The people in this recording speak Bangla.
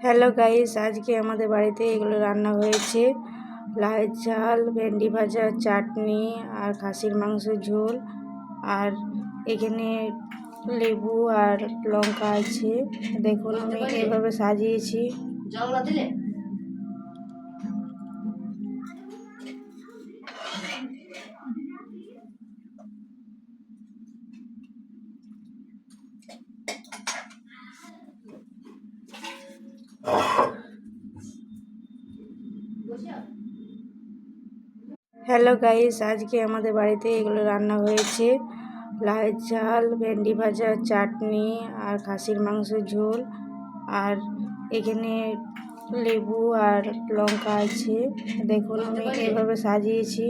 হ্যালো গাইস, আজকে আমাদের বাড়িতে এগুলো রান্না হয়েছে। লাউ ঝাল, ভেন্ডি ভাজা, চাটনি আর খাসির মাংসের ঝোল। আর এখানে লেবু আর লঙ্কা আছে। দেখুন আমি এভাবে সাজিয়েছি। হ্যালো গাইস, আজকে আমাদের বাড়িতে এগুলো রান্না হয়েছে। লাউ ঝাল, ভেন্ডি ভাজা, চাটনি আর খাসির মাংসের ঝোল। আর এখানে লেবু আর লঙ্কা আছে। দেখুন আমি এভাবে সাজিয়েছি।